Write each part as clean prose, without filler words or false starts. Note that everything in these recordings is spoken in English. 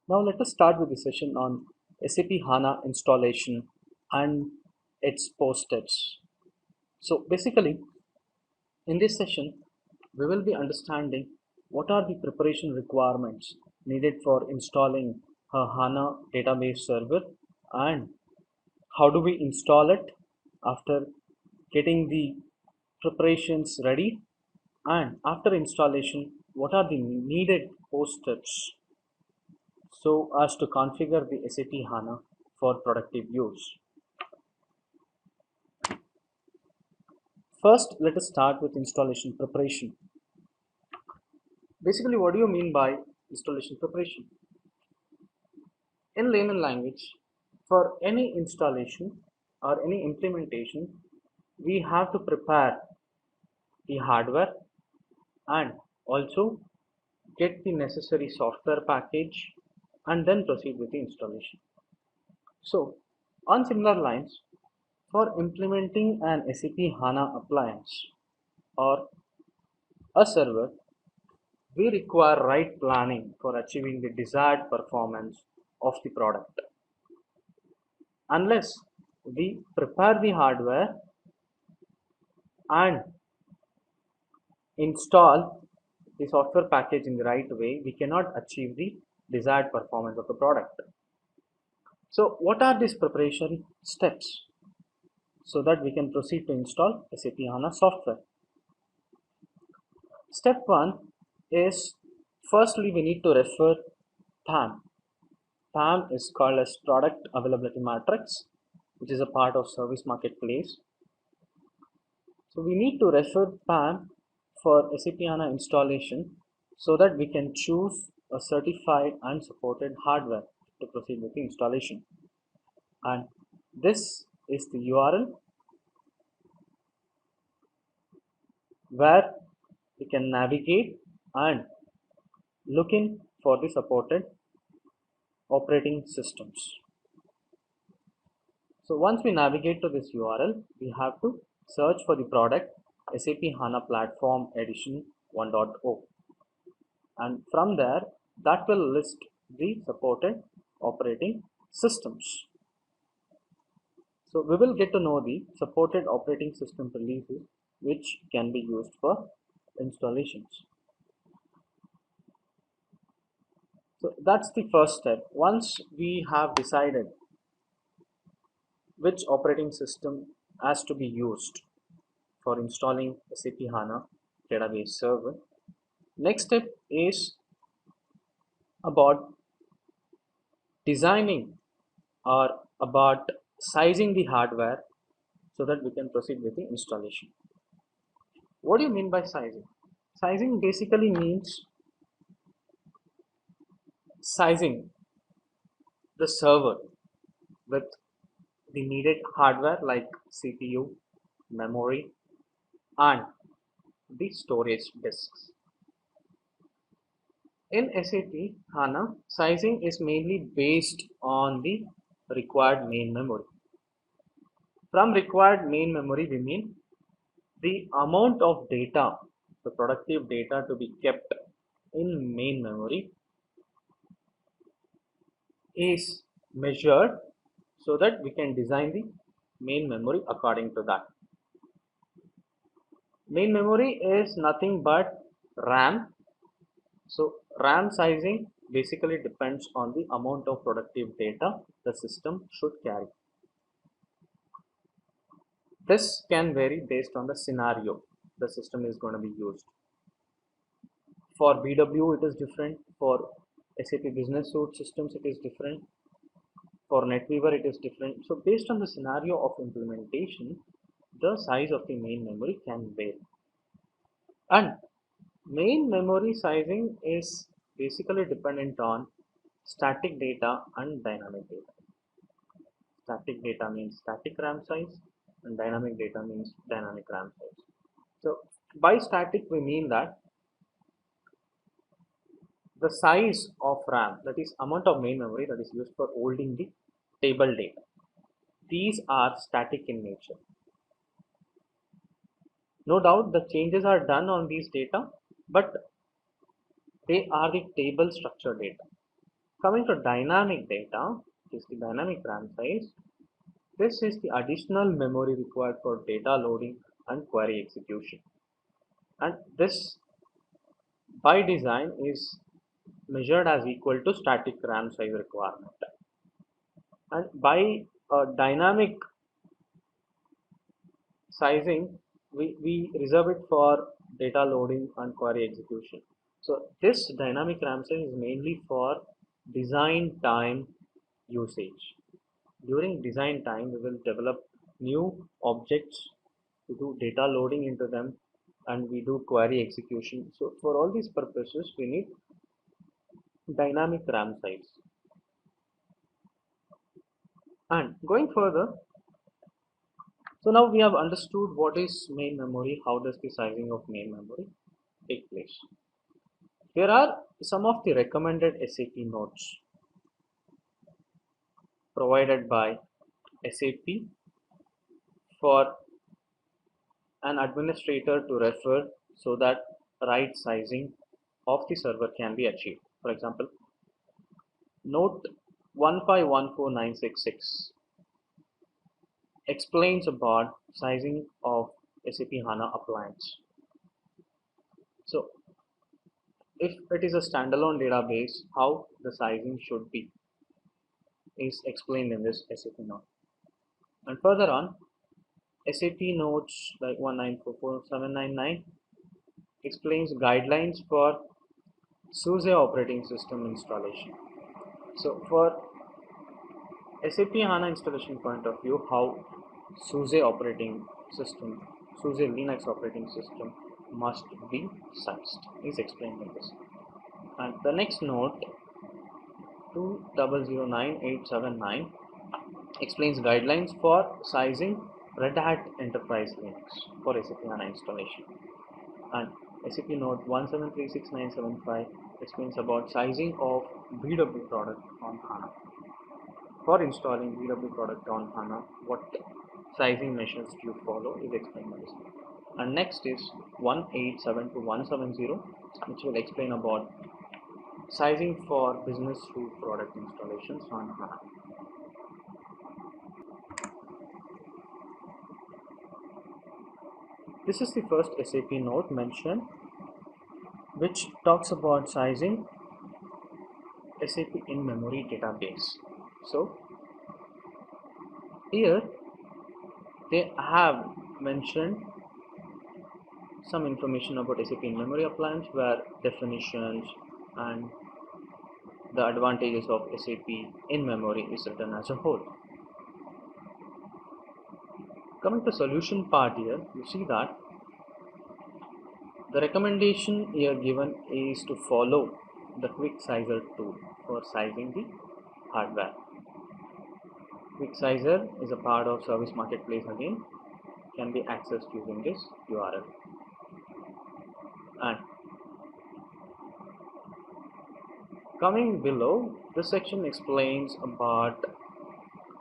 Now let us start with the session on SAP HANA installation and its post steps. So basically, in this session, we will be understanding what are the preparation requirements needed for installing a HANA database server and how do we install it after getting the preparations ready, and after installation what are the needed post steps so as to configure the SAP HANA for productive use. First, let us start with installation preparation. Basically, what do you mean by installation preparation? In layman language, for any installation or any implementation, we have to prepare the hardware and also get the necessary software package and then proceed with the installation. So, on similar lines, for implementing an SAP HANA appliance or a server, we require right planning for achieving the desired performance of the product. Unless we prepare the hardware and install the software package in the right way, we cannot achieve the desired performance of the product. So, what are these preparation steps so that we can proceed to install SAP HANA software? Step 1 is firstly we need to refer PAM. PAM is called as Product Availability Matrix, which is a part of Service Marketplace. So we need to refer PAM for SAP HANA installation so that we can choose a certified and supported hardware to proceed with the installation. And this is the URL where we can navigate and look in for the supported operating systems. So once we navigate to this URL, we have to search for the product SAP HANA Platform Edition 1.0, and from there that will list the supported operating systems. So we will get to know the supported operating system releases which can be used for installations. So that's the first step. Once we have decided which operating system has to be used for installing SAP HANA database server, next step is about designing or about sizing the hardware so that we can proceed with the installation. What do you mean by sizing? Sizing basically means sizing the server with the needed hardware like CPU, memory, and the storage disks. In SAP HANA, sizing is mainly based on the required main memory. From required main memory, we mean the amount of data, the productive data to be kept in main memory is measured so that we can design the main memory according to that. Main memory is nothing but RAM. So RAM sizing basically depends on the amount of productive data the system should carry. This can vary based on the scenario the system is going to be used. For BW it is different, for SAP Business Suite systems it is different, for NetWeaver it is different. So based on the scenario of implementation, the size of the main memory can vary. And main memory sizing is basically dependent on static data and dynamic data. Static data means static RAM size and dynamic data means dynamic RAM size. So by static we mean that the size of RAM, that is amount of main memory that is used for holding the table data. These are static in nature. No doubt the changes are done on these data, but they are the table structure data. Coming to dynamic data, which is the dynamic RAM size, this is the additional memory required for data loading and query execution. And this by design is measured as equal to static RAM size requirement. And by dynamic sizing, we reserve it for data loading and query execution. So this dynamic RAM size is mainly for design time usage. During design time, we will develop new objects to do data loading into them and we do query execution. So for all these purposes, we need dynamic RAM size. And going further, so now we have understood what is main memory, how does the sizing of main memory take place. Here are some of the recommended SAP notes provided by SAP for an administrator to refer so that right sizing of the server can be achieved. For example, note 1514966 explains about sizing of SAP HANA appliance. So if it is a standalone database, how the sizing should be is explained in this SAP note. And further on, SAP notes like 1944799 explains guidelines for SUSE operating system installation. So for SAP HANA installation point of view, how SUSE operating system, SUSE Linux operating system must be sized is explained in this. And the next note 2009-879 explains guidelines for sizing Red Hat Enterprise Linux for SAP HANA installation. And SAP note 1736975 explains about sizing of BW product on HANA. For installing BW product on HANA, what sizing measures do you follow is explained by this. And next is 1872170, which will explain about sizing for business suite product installations on HANA. This is the first SAP note mentioned, which talks about sizing SAP in-memory database. So here they have mentioned some information about SAP in-memory appliance, where definitions and the advantages of SAP in-memory is written as a whole. Coming to solution part here, you see that the recommendation here given is to follow the Quick Sizer tool for sizing the hardware. Quick Sizer is a part of Service Marketplace again, can be accessed using this URL. And coming below, this section explains about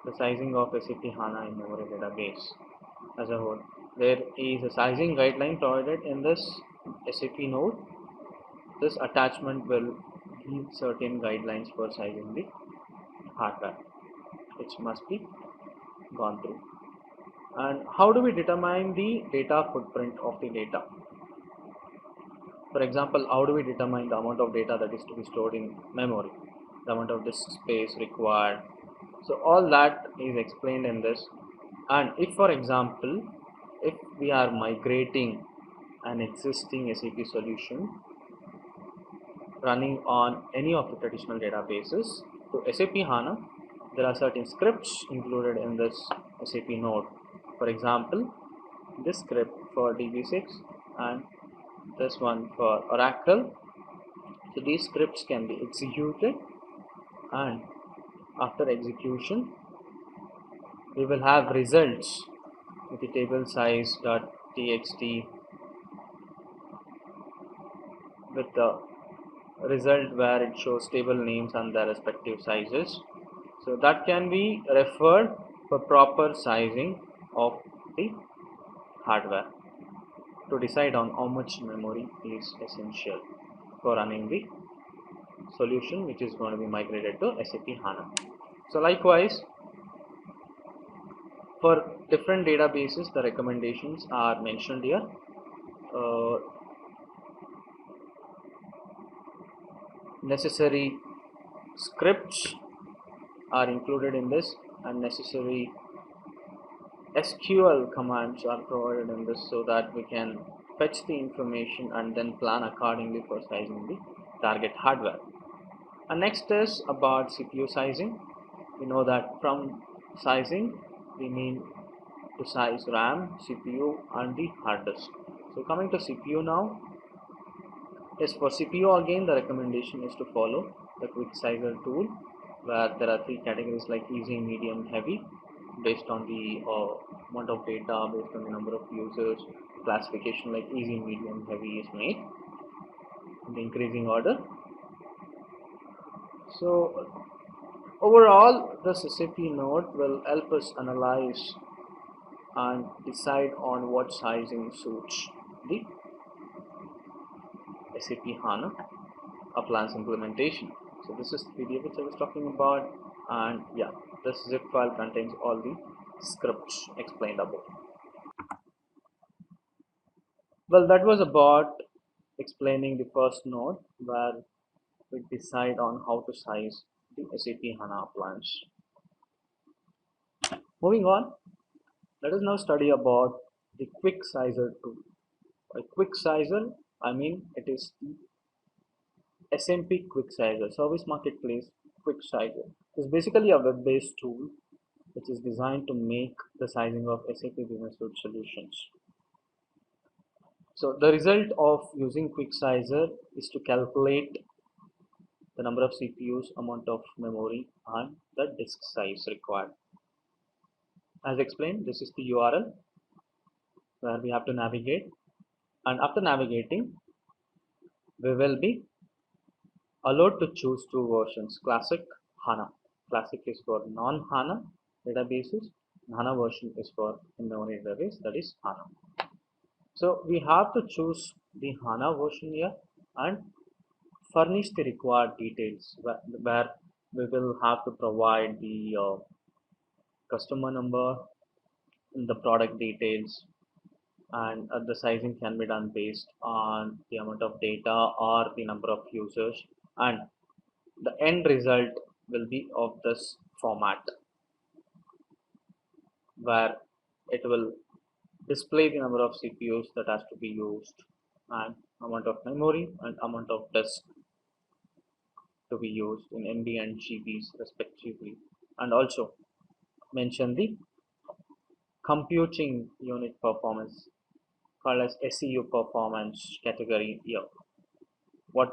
the sizing of SAP HANA in-memory database as a whole. There is a sizing guideline provided in this SAP node. This attachment will give certain guidelines for sizing the hardware, which must be gone through. And how do we determine the data footprint of the data? For example, how do we determine the amount of data that is to be stored in memory, the amount of disk space required? So all that is explained in this. And if, for example, if we are migrating an existing SAP solution running on any of the traditional databases to SAP HANA, there are certain scripts included in this SAP node. For example, this script for DB6 and this one for Oracle. So these scripts can be executed, and after execution we will have results with the table size.txt with the result where it shows table names and their respective sizes. So that can be referred for proper sizing of the hardware to decide on how much memory is essential for running the solution which is going to be migrated to SAP HANA. So likewise, for different databases, the recommendations are mentioned here. Uh, Necessary scripts are included in this, and necessary SQL commands are provided in this so that we can fetch the information and then plan accordingly for sizing the target hardware. And next is about CPU sizing. We know that from sizing we mean to size RAM, CPU and the hard disk. So coming to CPU now, yes, for CPU again the recommendation is to follow the quick sizer tool, where there are three categories like easy, medium, heavy, based on the amount of data, based on the number of users. Classification like easy, medium, heavy is made in the increasing order. So overall, this SAP node will help us analyze and decide on what sizing suits the SAP HANA appliance implementation. So this is the PDF which I was talking about, and yeah, this zip file contains all the scripts explained above. Well, that was about explaining the first node where we decide on how to size the SAP HANA appliance. Moving on, let us now study about the quick sizer tool. By quick sizer, I mean it is the SMP Quick Sizer, Service Marketplace Quick Sizer. Is basically a web-based tool which is designed to make the sizing of SAP Business Suite solutions. So the result of using Quick Sizer is to calculate the number of CPUs, amount of memory, and the disk size required. As explained, this is the URL where we have to navigate, and after navigating, we will be allowed to choose two versions: Classic, HANA. Classic is for non-HANA databases, HANA version is for in-memory database, that is HANA. So we have to choose the HANA version here and furnish the required details, where we will have to provide the customer number, the product details, and the sizing can be done based on the amount of data or the number of users, and the end result will be of this format, where it will display the number of CPUs that has to be used, and amount of memory and amount of disk to be used in MB and GBs respectively, and also mention the computing unit performance called as SEU performance category here. What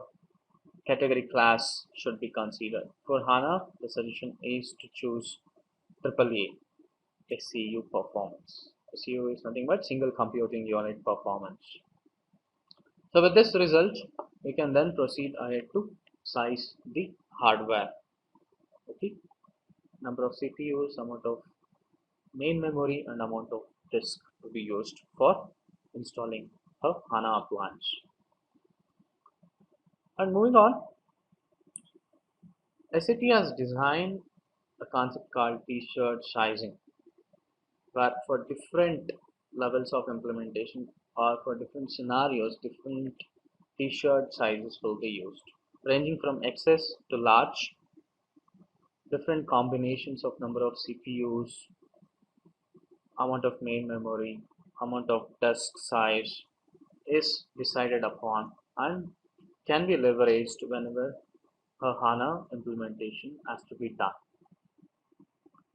category class should be considered? For HANA, the solution is to choose AAA SEU performance. SEU is nothing but single computing unit performance. So with this result, we can then proceed ahead to size the hardware. Okay, number of CPUs, amount of main memory, and amount of disk to be used for installing a HANA appliance. And moving on, SAP has designed a concept called t-shirt sizing, where for different levels of implementation or for different scenarios, different t-shirt sizes will be used, ranging from XS to large. Different combinations of number of CPUs, amount of main memory, amount of disk size is decided upon and can be leveraged whenever a HANA implementation has to be done.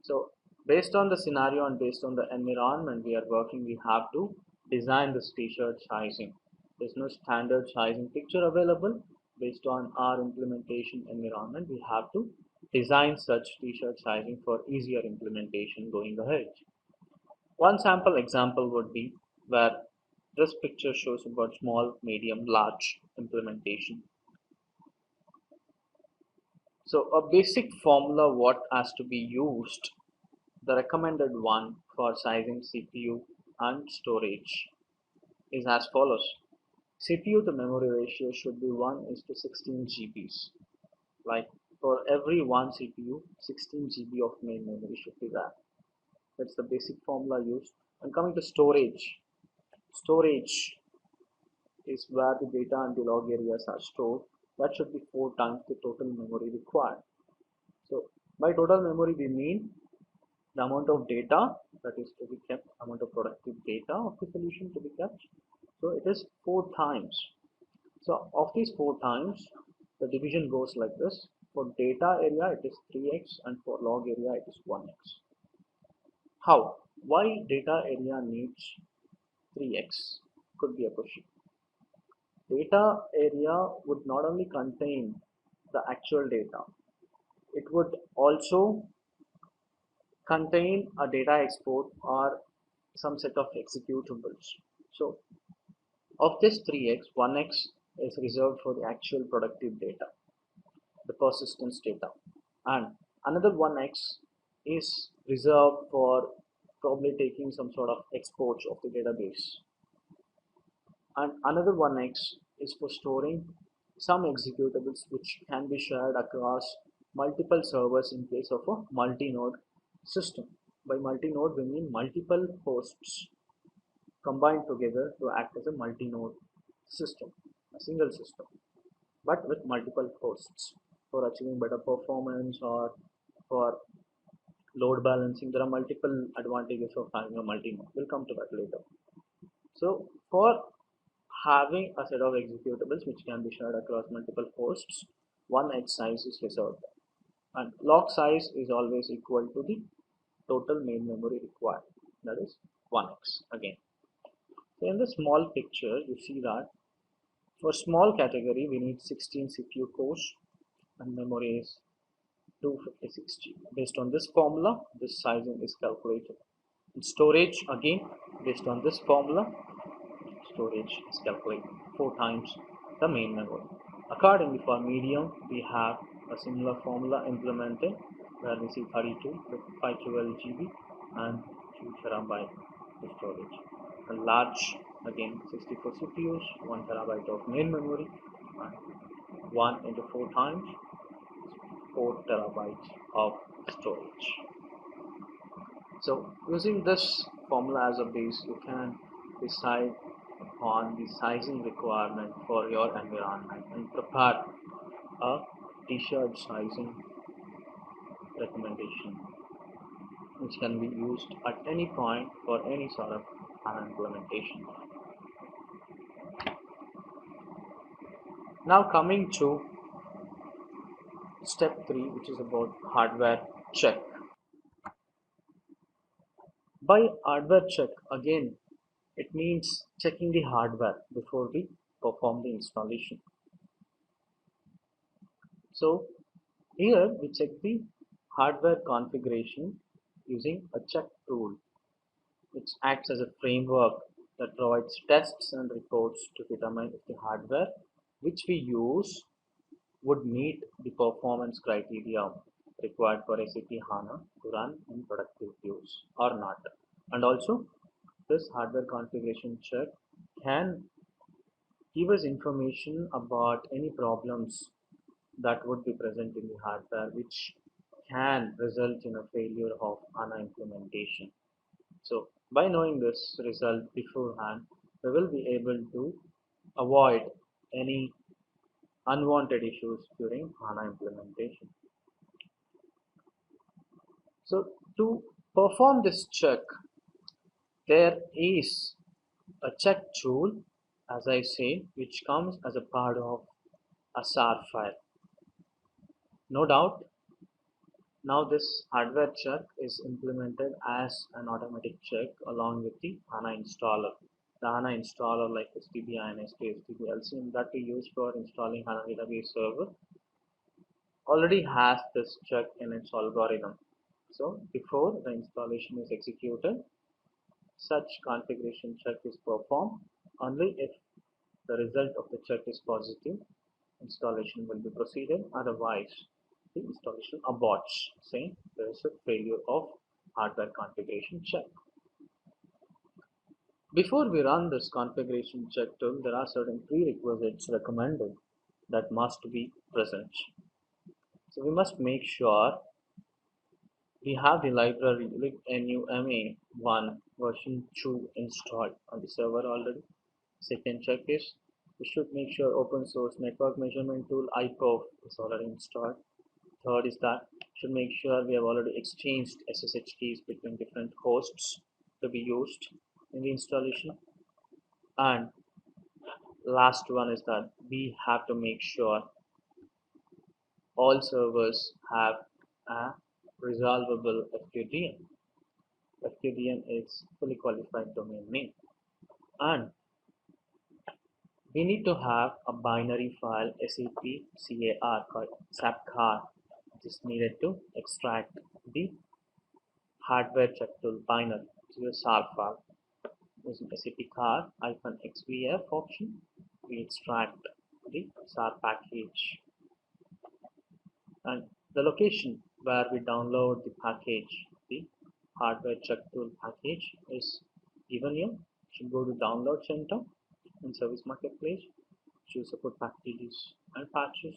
So based on the scenario and based on the environment we are working, we have to design this t-shirt sizing. There's no standard sizing picture available. Based on our implementation environment, we have to design such t-shirt sizing for easier implementation going ahead. One sample example would be where this picture shows about small, medium, large implementation. So a basic formula what has to be used, the recommended one for sizing CPU and storage is as follows. CPU to memory ratio should be 1:16 GBs. Like for every one CPU, 16 GB of main memory should be there. That's the basic formula used. And coming to storage, storage is where the data and the log areas are stored. That should be 4 times the total memory required. So by total memory we mean the amount of data that is to be kept, amount of productive data of the solution to be kept. So it is 4 times. So of these 4 times, the division goes like this. For data area it is 3x and for log area it is 1x. How? Why data area needs 3x? Could be a question. Data area would not only contain the actual data, it would also contain a data export or some set of executables. So of this 3x, 1x is reserved for the actual productive data, the persistence data, and another 1x is reserved for probably taking some sort of exports of the database, and another 1x is for storing some executables which can be shared across multiple servers in case of a multi-node system. By multi-node we mean multiple hosts combined together to act as a multi-node system, a single system, but with multiple hosts for achieving better performance or for load balancing. There are multiple advantages of having a multi-node. We'll come to that later. So for having a set of executables which can be shared across multiple hosts, one edge size is reserved, and log size is always equal to the total main memory required, that is 1x again. So in the small picture you see that for small category we need 16 CPU cores and memory is 256 GB. Based on this formula, this sizing is calculated. In storage again, based on this formula, storage is calculated 4 times the main memory. Accordingly, for medium, we have a similar formula implemented where we see 32 with 512 GB and 2 terabyte of storage. And large, again 64 CPUs, 1 terabyte of main memory, and 1 into 4 times 4 terabytes of storage. So using this formula as a base, you can decide upon the sizing requirement for your environment and prepare a t-shirt sizing recommendation which can be used at any point for any sort of implementation. Now coming to step 3, which is about hardware check. By hardware check, again, it means checking the hardware before we perform the installation. So here we check the hardware configuration using a check tool, which acts as a framework that provides tests and reports to determine if the hardware which we use would meet the performance criteria required for SAP HANA to run in productive use or not. And also, this hardware configuration check can give us information about any problems that would be present in the hardware which can result in a failure of HANA implementation. So by knowing this result beforehand, we will be able to avoid any unwanted issues during HANA implementation. So to perform this check, there is a check tool, as I say, which comes as a part of a SAR file. No doubt, now this hardware check is implemented as an automatic check along with the HANA installer. The HANA installer like STB, INST, STB, LCM that we use for installing HANA database server already has this check in its algorithm. So before the installation is executed, such configuration check is performed. Only if the result of the check is positive, installation will be proceeded. Otherwise, the installation aborts, saying there is a failure of hardware configuration check. Before we run this configuration check tool, there are certain prerequisites recommended that must be present. So we must make sure we have the library like NUMA1 version 2 installed on the server already. Second check is we should make sure open source network measurement tool IPOV is already installed. Third is that should make sure we have already exchanged SSH keys between different hosts to be used in the installation. And last one is that we have to make sure all servers have a resolvable FQDN. FQDN is fully qualified domain name. And we need to have a binary file SAP called SAPCAR, which is needed to extract the hardware check tool binary to a SAR file. Using SAP car -xvf option, we extract the SAR package, and the location where we download the package, the hardware check tool package, is given here. You should go to download center in service marketplace, choose support packages and patches,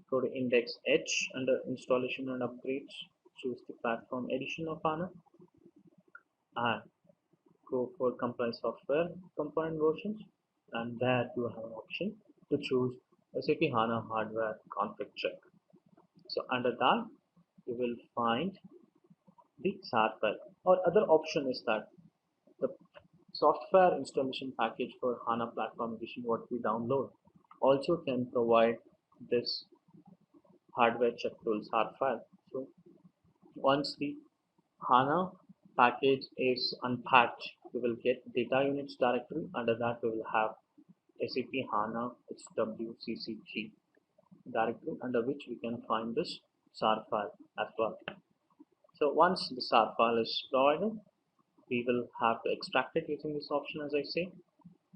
go to index H under installation and upgrades, choose the platform edition of HANA, and go for compile software component versions, and there you have an option to choose SAP HANA hardware config check. So under that you will find the SAR file, or other option is that the software installation package for HANA platform edition what we download also can provide this hardware check tool SAR file. So once the HANA package is unpacked, we will get data units directory. Under that we will have SAP HANA HWCCG directory, under which we can find this SAR file as well. So once the SAR file is provided, we will have to extract it using this option as I say,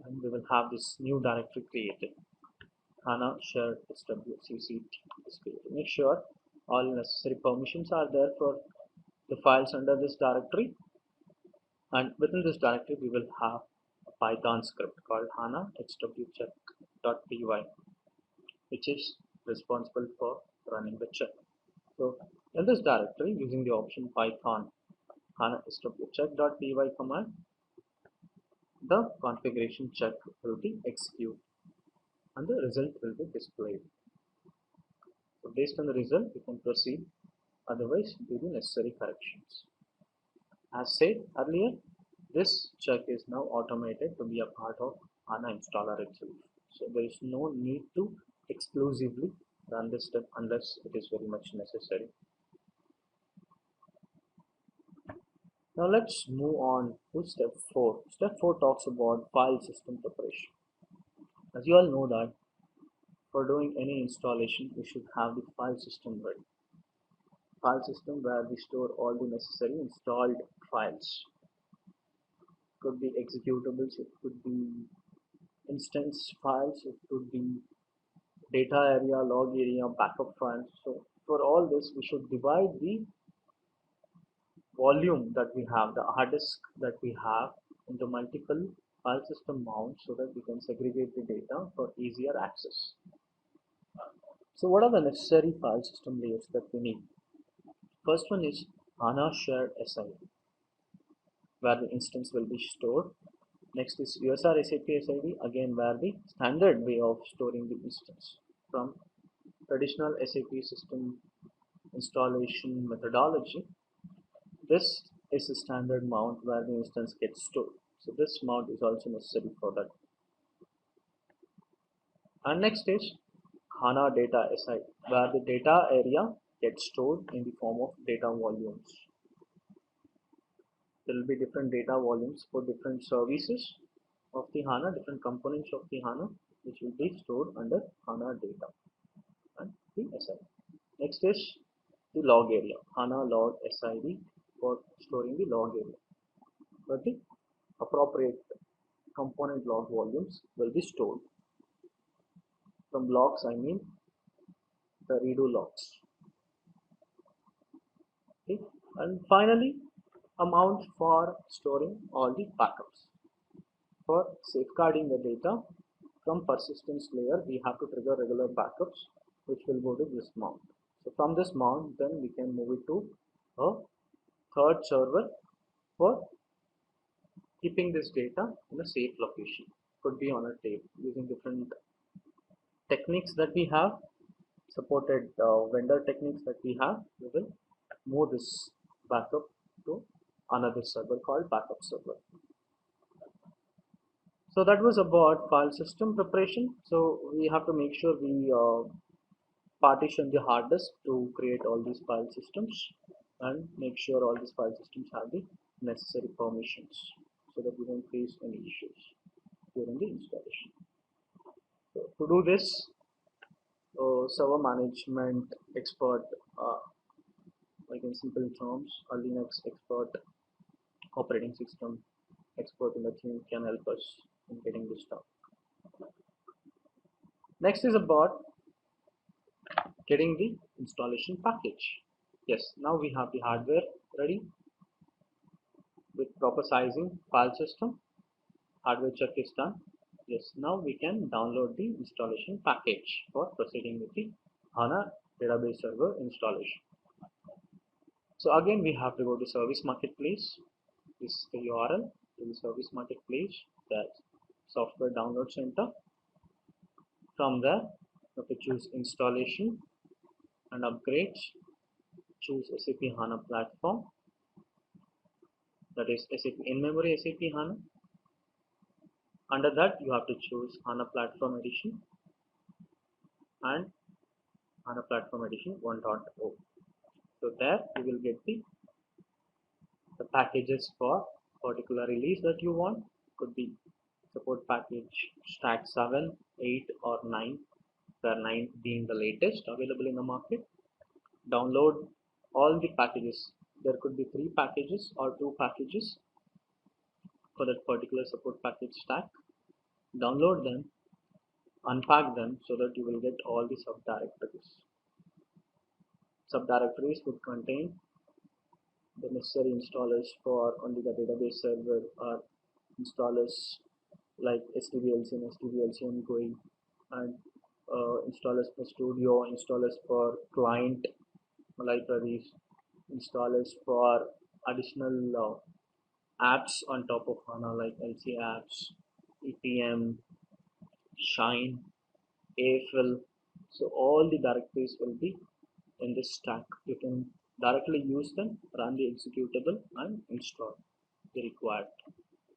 and we will have this new directory created. HANA shared HWCCG is created. Make sure all necessary permissions are there for the files under this directory, and within this directory we will have a Python script called HANA hwcheck.py, which is responsible for running the check. So in this directory, using the option Python HANA hwcheck.py command, the configuration check will be executed and the result will be displayed. So based on the result we can proceed, otherwise do the necessary corrections. As said earlier, this check is now automated to be a part of HANA installer itself. So there is no need to exclusively run this step unless it is very much necessary. Now let's move on to step 4. Step 4 talks about file system preparation. As you all know that for doing any installation we should have the file system ready. File system where we store all the necessary installed files. Could be executables, it could be instance files, it could be data area, log area, backup files. So for all this we should divide the volume that we have, the hard disk that we have, into multiple file system mounts so that we can segregate the data for easier access. So what are the necessary file system layers that we need? First one is HANA shared SID, where the instance will be stored. Next is USR SAP SID, again where the standard way of storing the instance. From traditional SAP system installation methodology, this is a standard mount where the instance gets stored. So this mount is also necessary for that. And next is HANA data SID, where the data area gets stored in the form of data volumes. There will be different data volumes for different services of the HANA, different components of the HANA, which will be stored under HANA data and the SID. Next is the log area, HANA log SID for storing the log area, where the appropriate component log volumes will be stored. From logs I mean the redo logs. Okay. And finally a mount for storing all the backups. For safeguarding the data from persistence layer we have to trigger regular backups which will go to this mount. So from this mount, then we can move it to a third server for keeping this data in a safe location. Could be on a tape using different techniques that we have, supported vendor techniques that we have. We will move this backup to another server called backup server. So that was about file system preparation. So we have to make sure we partition the hard disk to create all these file systems and make sure all these file systems have the necessary permissions so that we don't face any issues during the installation. So to do this, server management expert, like in simple terms, a Linux expert, operating system expert in the team can help us in getting this done. Next is about getting the installation package. Yes, now we have the hardware ready with proper sizing, file system, hardware check is done. Yes, now we can download the installation package for proceeding with the HANA database server installation. So again, we have to go to service marketplace. This is the URL to the service marketplace, that's software download center. From there, we have to choose installation and upgrades. Choose SAP HANA platform, that is SAP in-memory SAP HANA. Under that, you have to choose HANA Platform Edition and HANA Platform Edition 1.0. So there you will get the packages for particular release that you want. Could be support package stack 7, 8 or 9, where 9 being the latest available in the market. Download all the packages. There could be 3 packages or 2 packages for that particular support package stack. Download them, unpack them so that you will get all the subdirectories. Subdirectories would contain the necessary installers for only the database server or installers like SDVLC and SDVLC ongoing, and installers for studio, installers for client libraries, installers for additional apps on top of HANA like LC apps, EPM, Shine, AFL. So all the directories will be in this stack. You can directly use them, run the executable and install the required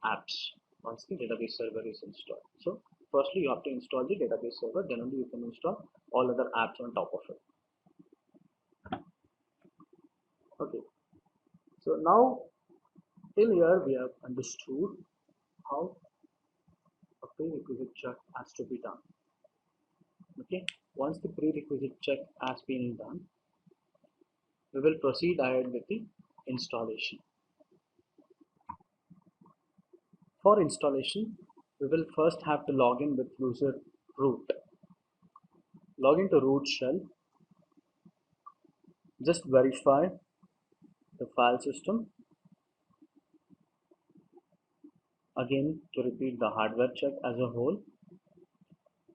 apps once the database server is installed. So firstly you have to install the database server, then only you can install all other apps on top of it. Okay, so now till here we have understood how a prerequisite check has to be done. Okay, once the prerequisite check has been done, we will proceed ahead with the installation. For installation, we will first have to log in with user root. Log into root shell. Just verify the file system. Again, to repeat the hardware check as a whole,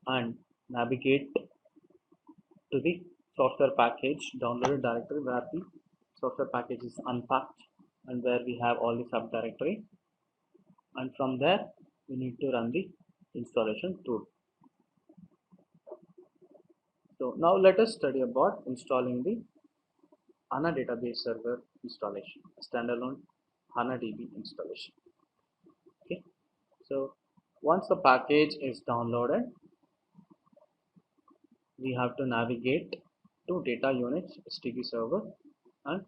and navigate to the software package downloaded directory where the software package is unpacked and where we have all the subdirectory, and from there we need to run the installation tool. So now let us study about installing the HANA database server installation, standalone HANA DB installation. Okay, so once the package is downloaded, we have to navigate to data units STB server, and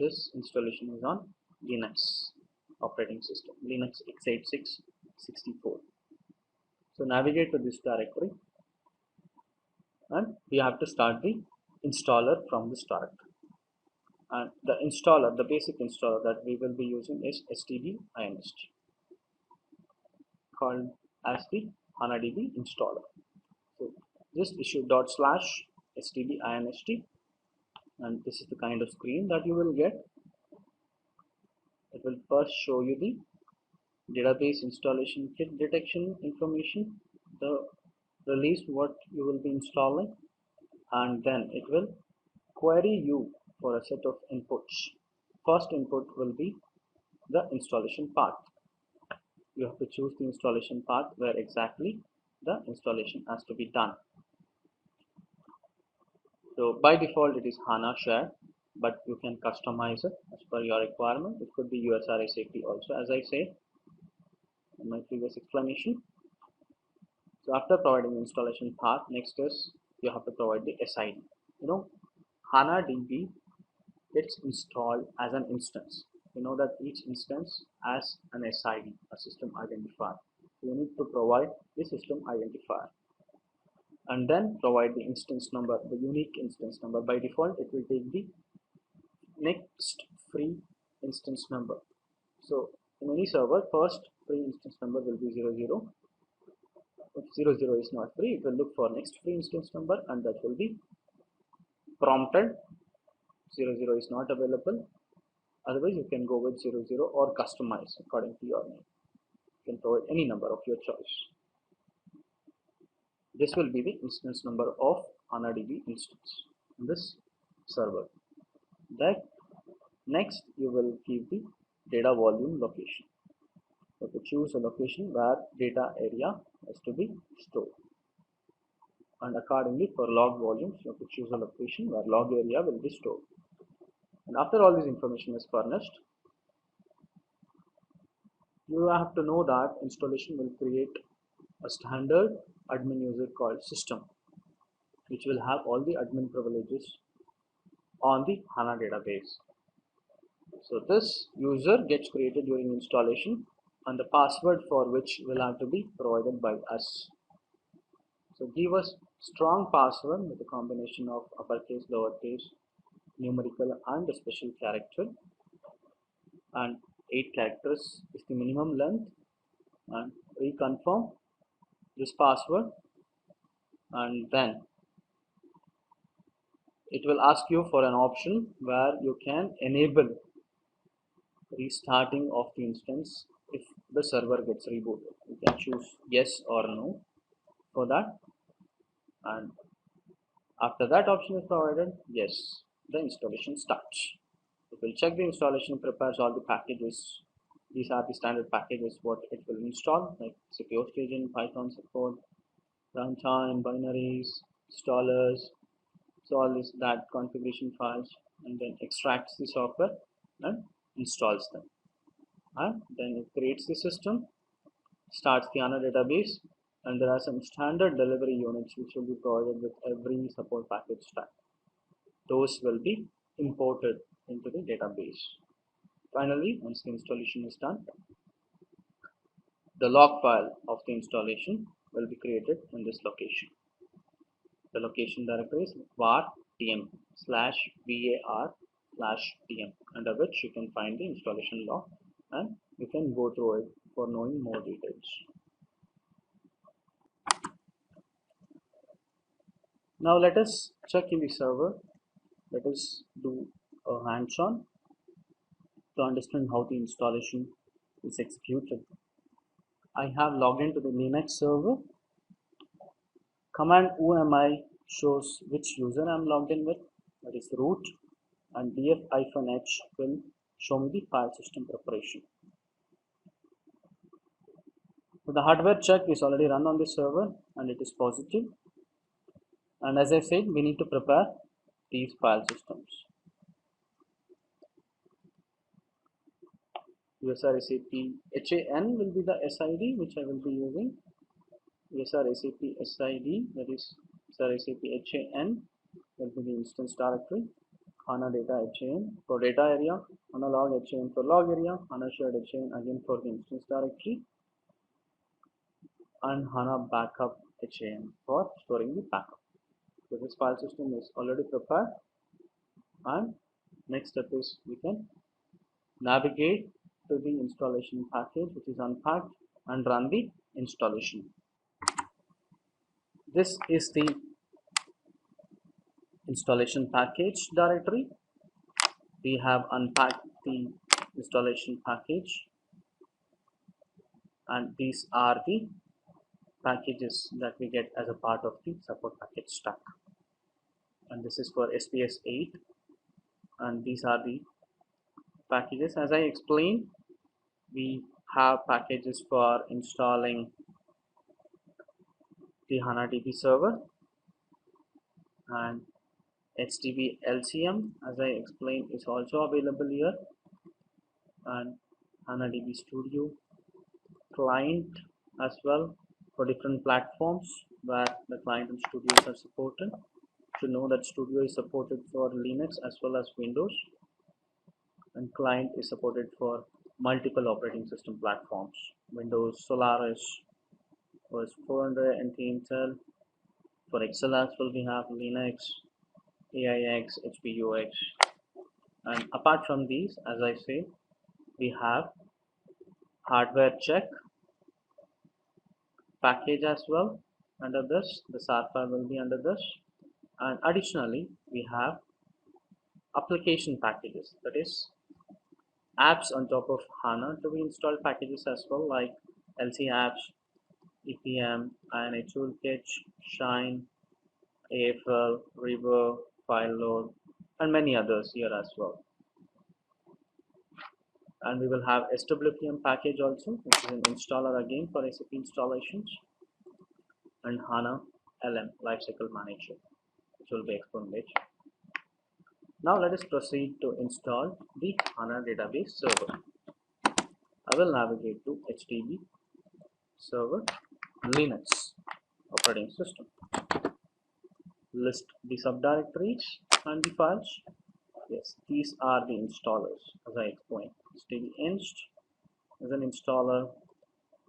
this installation is on Linux operating system, Linux x86 64. So navigate to this directory and we have to start the installer from the start. And the installer, the basic installer that we will be using is stdinst, called as the HANADB installer. So just issue /stdinst, and this is the kind of screen that you will get. It will first show you the database installation kit detection information, the release what you will be installing, and then it will query you for a set of inputs. First input will be the installation path. You have to choose the installation path where exactly the installation has to be done. So by default it is HANA share, but you can customize it as per your requirement. It could be USR SAP also, as I said in my previous explanation. So after providing the installation path, next is you have to provide the SID. HANA DB gets installed as an instance. That each instance has an SID, a system identifier. So you need to provide the system identifier and then provide the instance number, the unique instance number. By default, it will take the next free instance number. So in any server, first free instance number will be 00. If 00 is not free, it will look for next free instance number and that will be prompted. 00 is not available. Otherwise, you can go with 00 or customize according to your name. You can provide any number of your choice. This will be the instance number of HANA-DB instance in this server. That next you will give the data volume location. You have to choose a location where data area has to be stored. And accordingly for log volumes, you have to choose a location where log area will be stored. And after all this information is furnished, you have to know that installation will create a standard admin user called system, which will have all the admin privileges on the HANA database. So this user gets created during installation and the password for which will have to be provided by us. So give us strong password with a combination of uppercase, lowercase, numerical and a special character, and 8 characters is the minimum length, and reconfirm this password, and then it will ask you for an option where you can enable restarting of the instance if the server gets rebooted. You can choose yes or no for that, and after that option is provided, yes, the installation starts. It will check the installation, prepares all the packages. These are the standard packages what it will install, like CPU staging, Python support, runtime, binaries, installers, so all this that configuration files, and then extracts the software and installs them. And then it creates the system, starts the HANA database, and there are some standard delivery units which will be provided with every support package stack. Those will be imported into the database. Finally, once the installation is done, the log file of the installation will be created in this location. The location directory is var tm /var/tm, under which you can find the installation log and you can go through it for knowing more details. Now let us check in the server. Let us do a hands-on to understand how the installation is executed. I have logged into the Linux server. Command UMI shows which user I am logged in with, that is root, and df-h will show me the file system preparation. So the hardware check is already run on the server and it is positive. And as I said, we need to prepare these file systems. USR SAP HAN will be the SID which I will be using. USR SAP SID, that is USR SAP HAN, will be the instance directory. HANA data HAN for data area, HANA log HAN for log area, HANA shared HAN again for the instance directory, and HANA backup HAN for storing the backup. So this file system is already prepared, and next step is we can navigate to the installation package which is unpacked and run the installation. This is the installation package directory. We have unpacked the installation package, and these are the packages that we get as a part of the support package stack. and this is for SPS 8, and these are the packages. As I explained, we have packages for installing the HANA DB server and HDB LCM, as I explained, is also available here, and HANA DB Studio client as well for different platforms where the client and studios are supported. To know that Studio is supported for Linux as well as Windows, and client is supported for multiple operating system platforms: Windows, Solaris, OS 400, NT Intel. For Excel as well, we have Linux, AIX, HPUX, and apart from these, as I say, we have hardware check package as well under this. The SAR file will be under this, and additionally, we have application packages, that is apps on top of HANA to be installed packages as well, like LC apps, EPM, INA Toolkit, Shine, AFL, Reaver, FileLoad, and many others here as well. And we will have SWPM package also, which is an installer again for SAP installations, and HANA LM Lifecycle Manager, which will be explained later. Now let us proceed to install the HANA database server. I will navigate to HDB server Linux operating system. List the subdirectories and the files. Yes, these are the installers as I explained. HDB inst is an installer,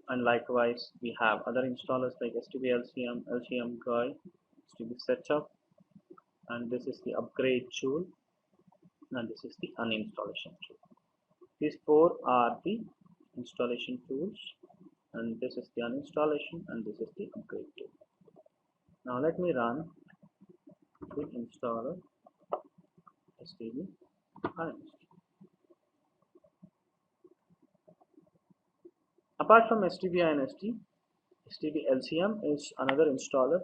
and likewise we have other installers like HDB LCM, LCM Guide, HDB setup, and this is the upgrade tool, and this is the uninstallation tool. These four are the installation tools, and this is the uninstallation, and this is the upgrade tool. Now let me run the installer HDB Inst. Apart from HDB INST, HDB LCM is another installer,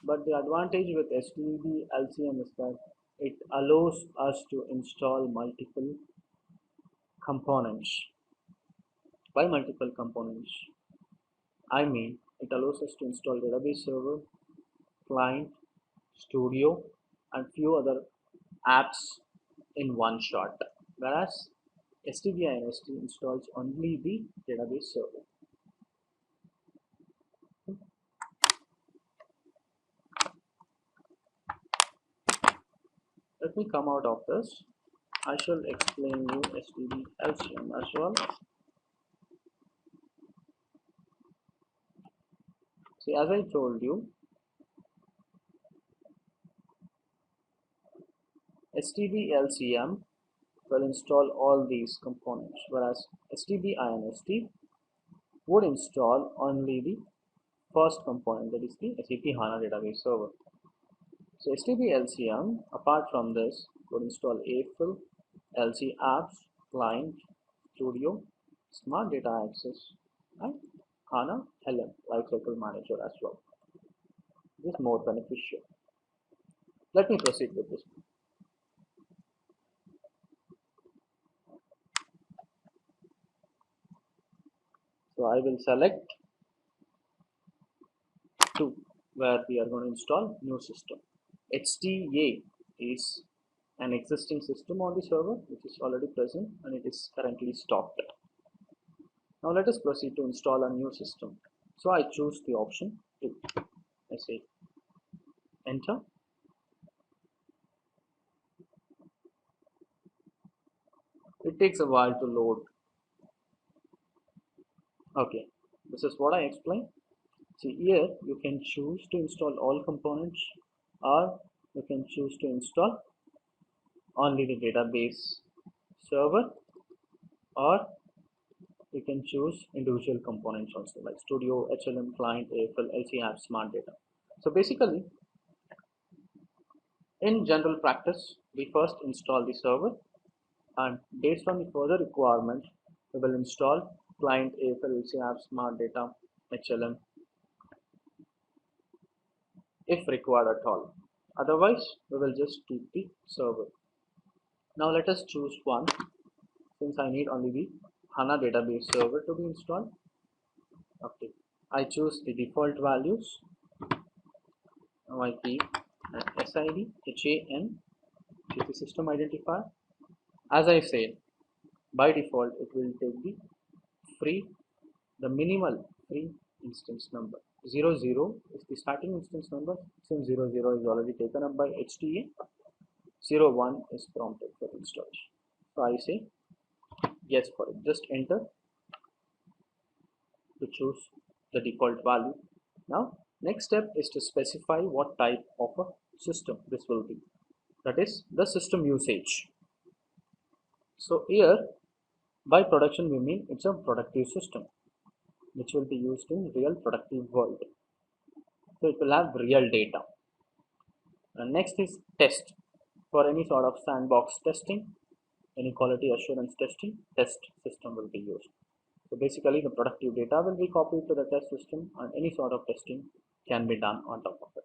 but the advantage with HDB LCM is that it allows us to install multiple components. By multiple components, I mean it allows us to install database server, client, studio, and few other apps in one shot, whereas HDB INST installs only the database server. Let me come out of this. I shall explain you HDB LCM as well. See, as I told you, HDB LCM will install all these components, whereas HDB INST would install only the first component, that is the SAP HANA database server. So HDB LCM, apart from this, would install AFL, LC apps, client, studio, smart data access, and HANA LM Lifecycle Manager as well. This is more beneficial. Let me proceed with this. So I will select to where we are going to install new system. HDA is an existing system on the server which is already present and it is currently stopped. Now let us proceed to install a new system. So I choose the option 2. I say enter. It takes a while to load. Okay, this is what I explained. See, here you can choose to install all components, or you can choose to install only the database server, or you can choose individual components also like Studio, HLM, Client, AFL, LC App, Smart Data. So basically, in general practice, we first install the server, and based on the further requirement, we will install Client, AFL, LC App, Smart Data, HLM if required at all. Otherwise, we will just keep the server. Now let us choose one. Since I need only the HANA database server to be installed. Okay, I choose the default values. Now I keep SID, HAN, which is the system identifier. As I said, by default it will take free, the minimal free instance number. 00 is the starting instance number. Since 00 is already taken up by HTA, 01 is prompted for installation. So I say yes for it. Just enter to choose the default value. Now, next step is to specify what type of a system this will be. That is the system usage. So here, by production we mean it's a productive system which will be used in real productive world. So it will have real data. And next is test. For any sort of sandbox testing, any quality assurance testing, test system will be used. So basically the productive data will be copied to the test system and any sort of testing can be done on top of it.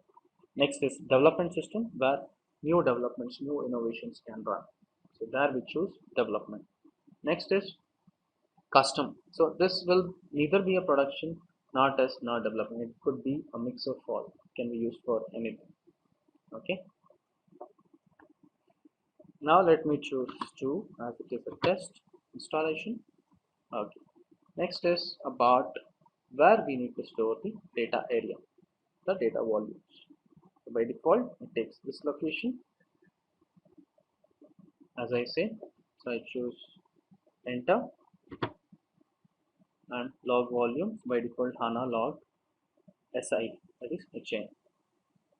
Next is development system where new developments, new innovations can run. So there we choose development. Next is custom. So this will neither be a production nor test nor development. It could be a mix of all. It can be used for anything. Okay. Now let me choose 2 as it is a test installation. Okay. Next is about where we need to store the data area, the data volumes. So by default, it takes this location. As I say, so I choose enter and log volume. By default, HANA log SI, that is HN.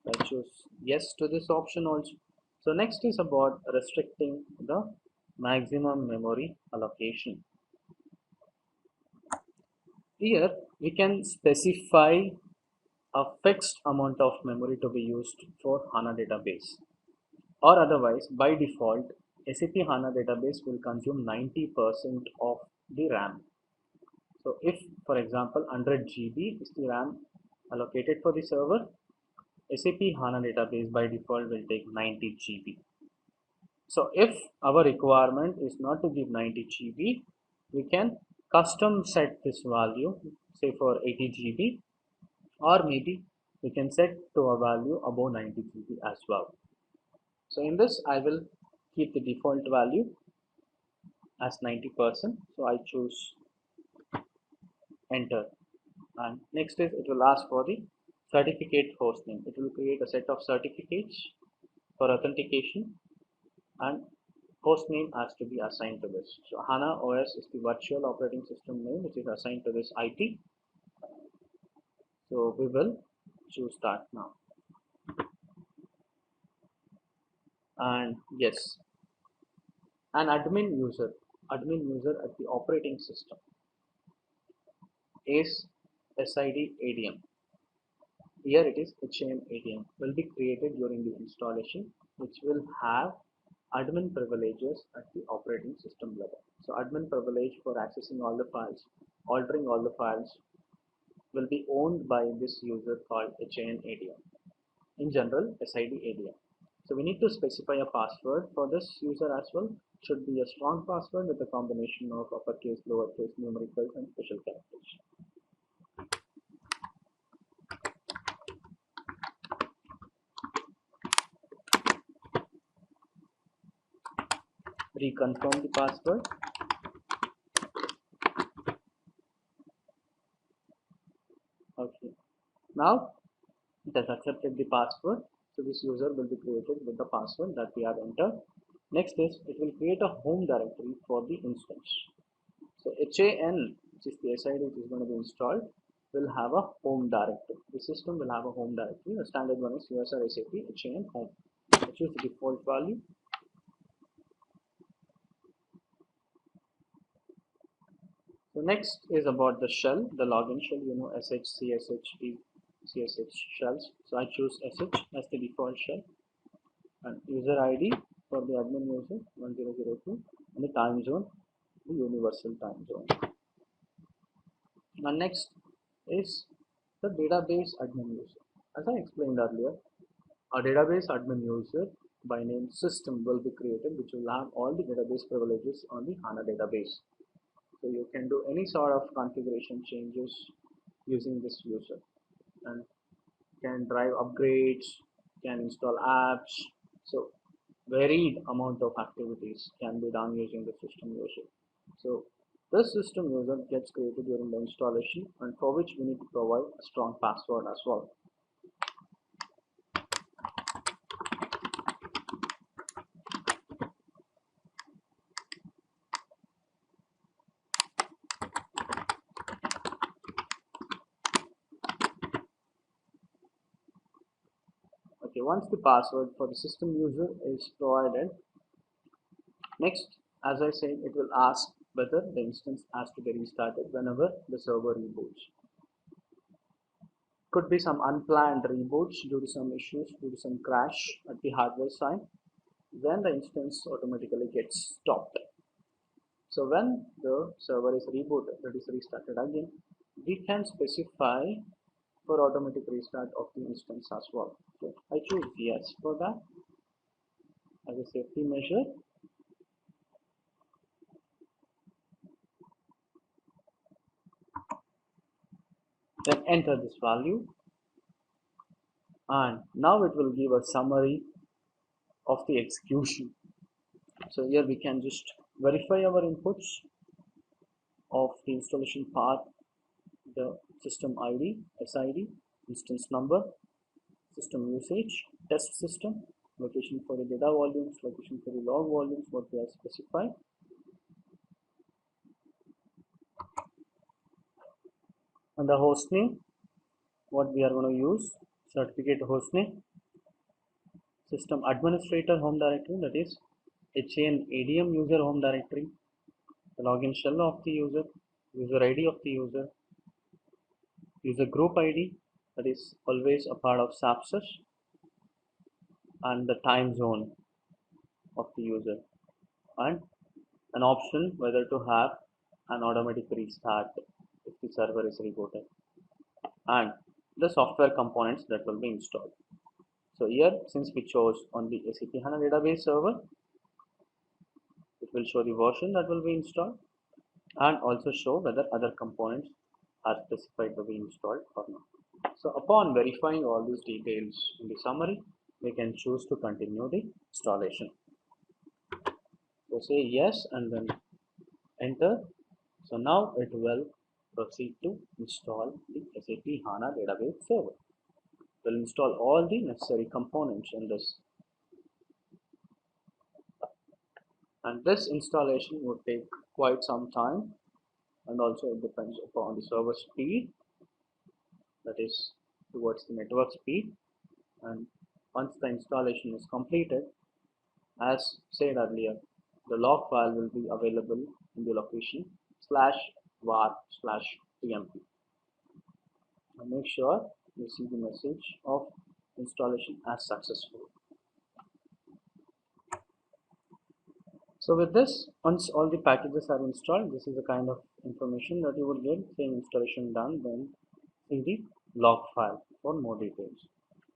I choose yes to this option also. So next is about restricting the maximum memory allocation. Here we can specify a fixed amount of memory to be used for HANA database, or otherwise by default SAP HANA database will consume 90% of the RAM. So if for example 100 GB is the RAM allocated for the server, SAP HANA database by default will take 90 GB. So if our requirement is not to give 90 GB, we can custom set this value, say for 80 GB, or maybe we can set to a value above 90 GB as well. So in this I will keep the default value as 90%. So I choose enter, and next is it will ask for the certificate hostname. It will create a set of certificates for authentication and hostname has to be assigned to this. So HANA OS is the virtual operating system name which is assigned to this IP. So we will choose that now. And yes, an admin user at the operating system is SID ADM. Here it is HAM ADM will be created during the installation, which will have admin privileges at the operating system level. So admin privilege for accessing all the files, altering all the files will be owned by this user called HAN ADM. In general, SID ADM. So we need to specify a password for this user as well. It should be a strong password with a combination of uppercase, lowercase, numericals and special characters. Reconfirm the password. Okay. Now it has accepted the password. So this user will be created with the password that we have entered. Next is it will create a home directory for the instance. So HAN, which is the SID which is going to be installed, will have a home directory. The system will have a home directory. The standard one is USR SAP HAN home. I choose the default value. So next is about the shell, the login shell, SH, CSH, CSH shells. So I choose SH as the default shell and user ID for the admin user 1002 and the time zone, the universal time zone. And next is the database admin user. As I explained earlier, A database admin user by name system will be created, which will have all the database privileges on the HANA database. So you can do any sort of configuration changes using this user, and can drive upgrades, can install apps. So varied amount of activities can be done using the system user. So this system user gets created during the installation, and for which we need to provide a strong password as well. Okay, once the password for the system user is provided, next, as I said, it will ask whether the instance has to be restarted whenever the server reboots. Could be some unplanned reboots due to some issues, due to some crash at the hardware side. Then the instance automatically gets stopped. So when the server is rebooted, that is restarted again, we can specify for automatic restart of the instance as well. So I choose yes for that as a safety measure. Then enter this value, and now it will give a summary of the execution. So here we can just verify our inputs of the installation path, the system ID, SID, instance number, system usage, test system, location for the data volumes, location for the log volumes, what we have specified. And the host name, what we are going to use, certificate host name, system administrator home directory, that is HAN ADM user home directory, the login shell of the user, user ID of the user, user group ID, that is always a part of SAPSUS, and the time zone of the user, and an option whether to have an automatic restart if the server is rebooted, and the software components that will be installed. So here, since we chose on the SAP HANA database server, it will show the version that will be installed, and also show whether other components are specified to be installed or not. So upon verifying all these details in the summary, we can choose to continue the installation. So say yes and then enter. So now it will proceed to install the SAP HANA database server. It will install all the necessary components in this. And this installation would take quite some time, and also it depends upon the server speed, that is towards the network speed. And once the installation is completed, as said earlier, the log file will be available in the location /var/tmp. And make sure you see the message of installation as successful. So with this, once all the packages are installed, this is the kind of information that you will get, saying installation done, then see the log file for more details.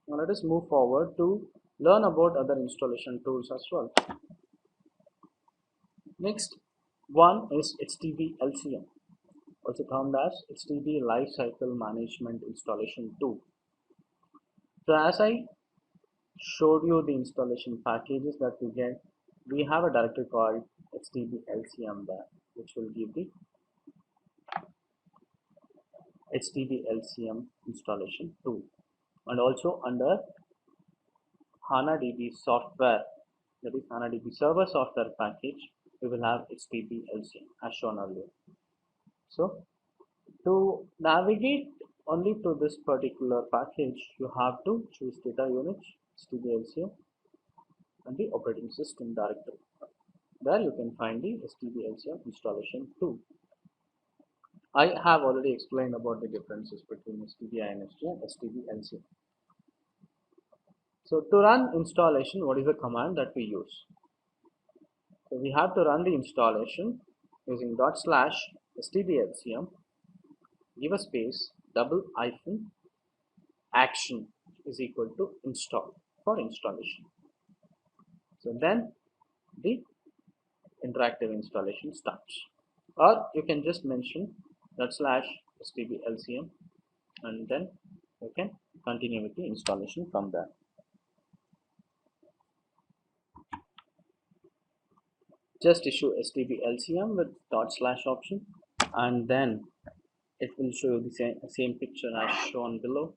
Now let us move forward to learn about other installation tools as well. Next one is HDB LCM, also termed as HDB Lifecycle Management Installation Tool. So as I showed you the installation packages that we get, we have a directory called HDB LCM there, which will give the HDB LCM installation tool. And also under HANADB software, that is HANADB server software package, we will have HDB LCM as shown earlier. So to navigate only to this particular package, you have to choose data units, HDB LCM, and the operating system directory. There you can find the HDB LCM installation tool. I have already explained about the differences between HDB INST and HDB LCM. So to run installation, what is the command that we use? So we have to run the installation using /HDBLCM, give a space, _action is equal to install. for installation. So then the interactive installation starts. Or you can just mention /stblcm and then you can continue with the installation from there. Just issue stblcm with / option and then it will show you the same picture as shown below.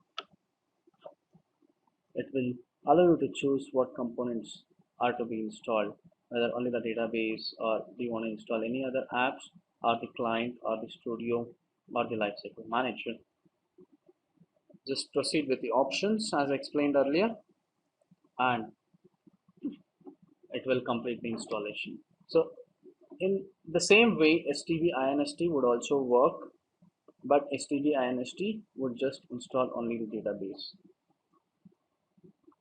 It will allow you to choose what components are to be installed, whether only the database or do you want to install any other apps or the client or the studio or the lifecycle manager. Just proceed with the options as I explained earlier and it will complete the installation. So in the same way stdinst would also work, but stdinst would just install only the database.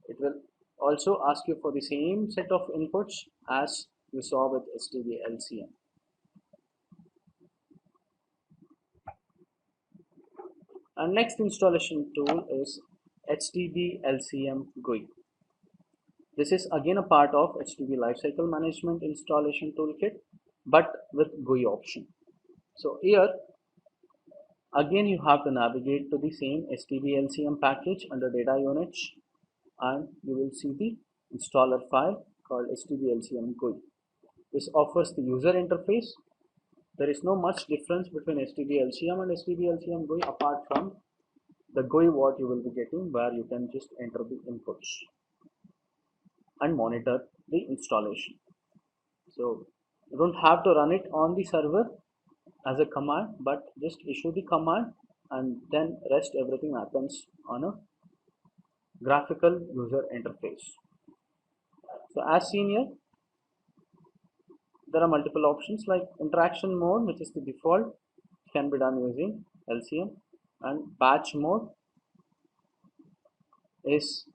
It will also ask you for the same set of inputs as we saw with stdlcm. And next installation tool is HDB-LCM GUI. This is again a part of HDB Lifecycle Management installation toolkit, but with GUI option. So here again you have to navigate to the same HDB-LCM package under data units and you will see the installer file called HDB-LCM GUI. This offers the user interface. There is no much difference between HDB-LCM and HDB-LCM GUI apart from the GUI what you will be getting where you can just enter the inputs and monitor the installation. So you don't have to run it on the server as a command, but just issue the command and then rest everything happens on a graphical user interface. So as seen here, there are multiple options like interaction mode, which is the default, can be done using LCM, and batch mode is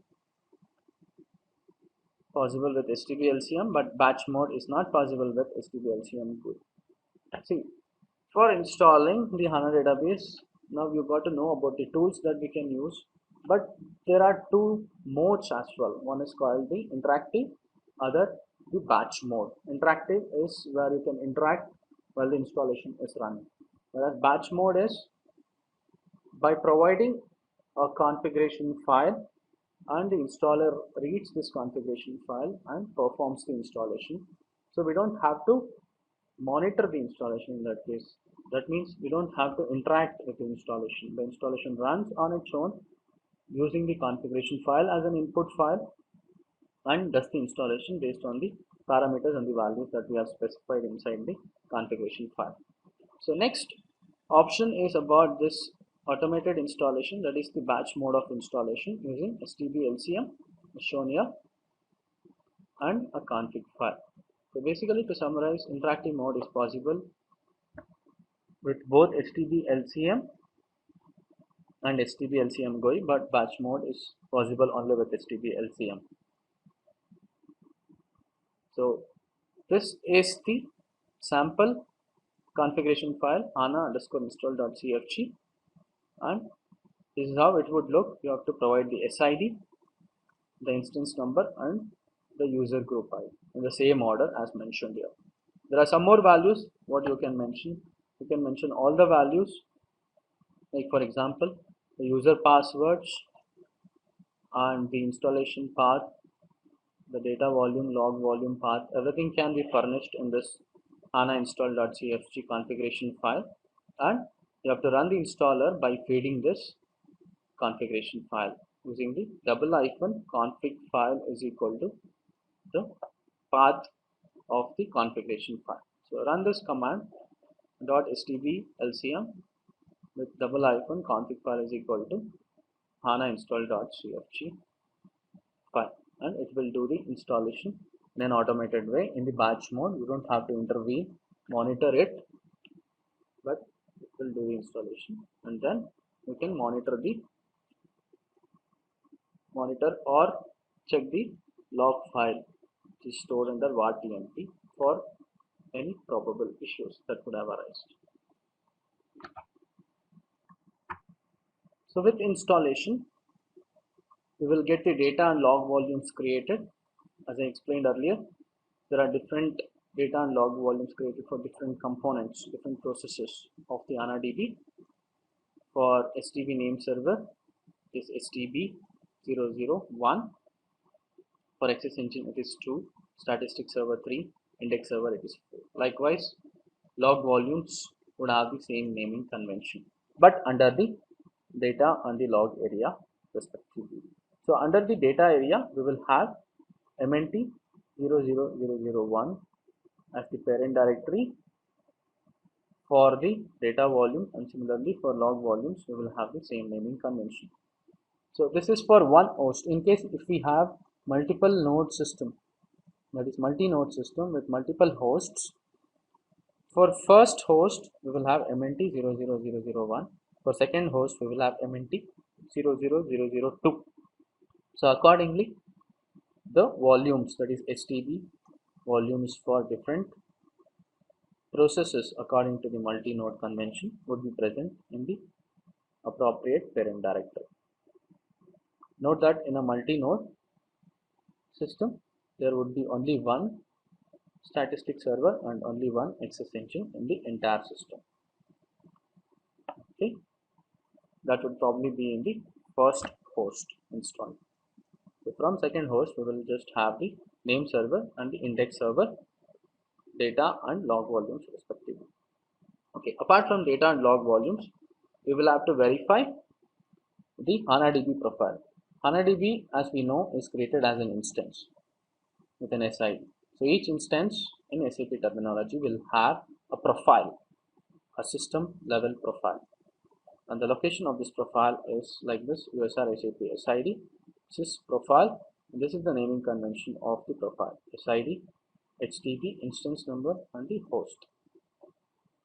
possible with HDB-LCM, but batch mode is not possible with HDB-LCM GUI. See, for installing the HANA database, now you got to know about the tools that we can use, but there are two modes as well. One is called the interactive, other the batch mode. Interactive is where you can interact while the installation is running, whereas batch mode is by providing a configuration file and the installer reads this configuration file and performs the installation. So we don't have to monitor the installation in that case. That means we don't have to interact with the installation. The installation runs on its own using the configuration file as an input file and does the installation based on the parameters and the values that we have specified inside the configuration file. So next option is about this automated installation, that is the batch mode of installation using HDB-LCM shown here and a config file. So basically, to summarize, interactive mode is possible with both HDB-LCM and HDB-LCM GUI, but batch mode is possible only with HDB-LCM. So this is the sample configuration file hana_install.cfg, and this is how it would look. You have to provide the SID, the instance number, and the user group ID in the same order as mentioned here. There are some more values what you can mention. You can mention all the values, like for example the user passwords and the installation path, the data volume, log volume path, everything can be furnished in this hana_install.cfg configuration file, and you have to run the installer by feeding this configuration file using the --config file is equal to the path of the configuration file. So run this command .hdb-lcm with --config file is equal to hana_install.cfg file, and it will do the installation in an automated way in the batch mode. You don't have to intervene, monitor it, but it will do the installation, and then you can monitor or check the log file which is stored under var.tmp for any probable issues that could have arisen. So with installation, we will get the data and log volumes created. As I explained earlier, there are different data and log volumes created for different components, different processes of the AnaDB. For STB name server is STB 001. For Access Engine it is 2, Statistic Server 3, Index Server it is 4. Likewise, log volumes would have the same naming convention, but under the data and the log area respectively. So under the data area, we will have MNT 00001 as the parent directory for the data volume, and similarly for log volumes, we will have the same naming convention. So this is for one host. In case if we have multiple node system, that is multi-node system with multiple hosts, for first host we will have MNT 00001. For second host we will have MNT 00002. So accordingly, the volumes, that is STB volumes for different processes according to the multi-node convention, would be present in the appropriate parent directory. Note that in a multi-node system, there would be only one statistic server and only one access engine in the entire system. Okay, that would probably be in the first host installed. So from second host, we will just have the name server and the index server data and log volumes respectively. Okay, apart from data and log volumes, we will have to verify the AnaDB profile. AnaDB, as we know, is created as an instance with an SID. So each instance in SAP terminology will have a profile, a system level profile, and the location of this profile is like this: USR SAP SID sys profile. This is the naming convention of the profile: SID, HTTP, instance number, and the host.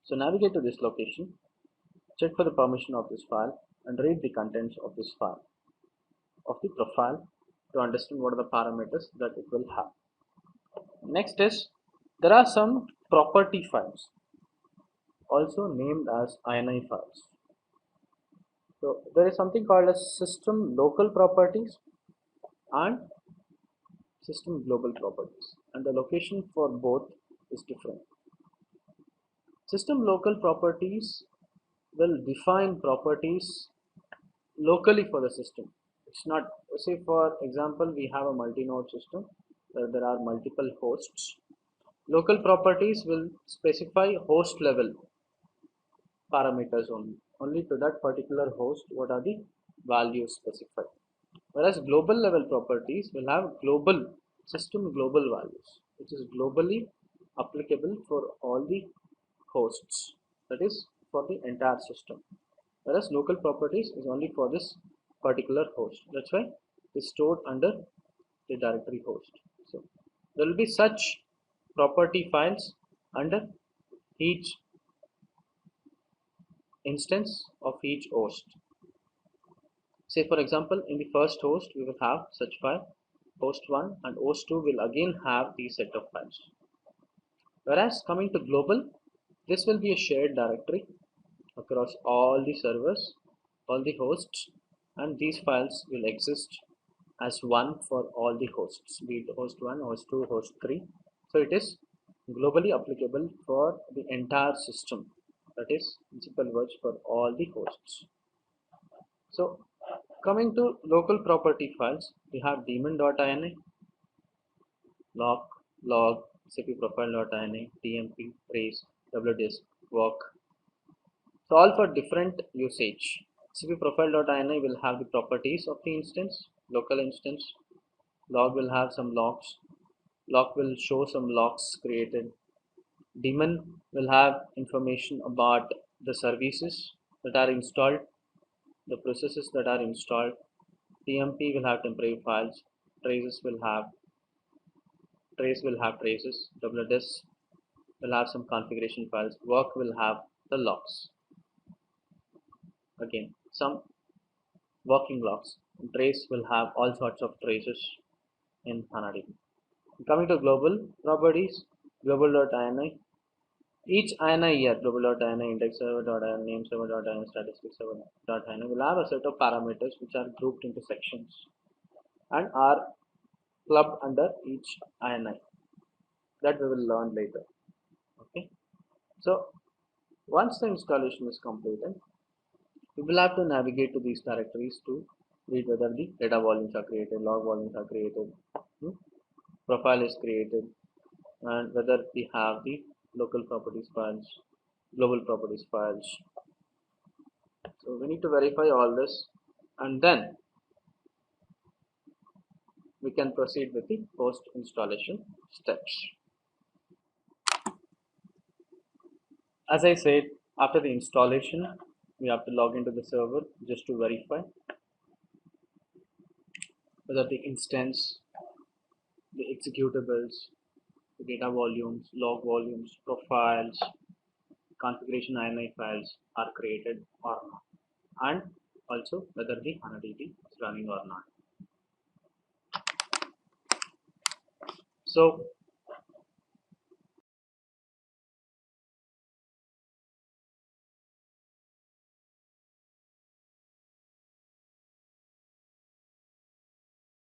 So navigate to this location, check for the permission of this file, and read the contents of this file of the profile to understand what are the parameters that it will have. Next is, there are some property files, also named as INI files. So there is something called as system local properties and system global properties, and the location for both is different. System local properties will define properties locally for the system. It's not, say for example, we have a multi-node system where there are multiple hosts. Local properties will specify host level parameters only to that particular host what are the values specified. Whereas global level properties will have global system global values, which is globally applicable for all the hosts, that is for the entire system. Whereas local properties is only for this particular host. That's why it's stored under the directory host. So there will be such property files under each instance of each host. Say for example, in the first host we will have such file host 1, and host 2 will again have these set of files. Whereas coming to global, this will be a shared directory across all the servers, all the hosts, and these files will exist as one for all the hosts, be it host 1, host 2, host 3. So it is globally applicable for the entire system, that is in simple words for all the hosts. So coming to local property files, we have daemon.ini, log, SAP profile.ini, tmp, trace, wdisk, work. So all for different usage. SAP profile.ini will have the properties of the instance, local instance. Log will have some logs. Log will show some logs created. Daemon will have information about the services that are installed, the processes that are installed. TMP will have temporary files. Trace will have traces. WDIS will have some configuration files. Work will have the logs. Again, some working logs. Trace will have all sorts of traces in AnaDB. Coming to global properties, global.ini. Each INI here, global.ini, index server.ini, name server.ini, statistics server.ini will have a set of parameters which are grouped into sections. and are clubbed under each INI. That we will learn later. Okay. So once the installation is completed, we will have to navigate to these directories to read whether the data volumes are created, log volumes are created, hmm, profile is created, and whether we have the local properties files, global properties files. So we need to verify all this, and then we can proceed with the post installation steps. As I said, after the installation, we have to log into the server just to verify whether the instance, the executables, the data volumes, log volumes, profiles, configuration INI files are created or not, and also whether the HANA DB is running or not. So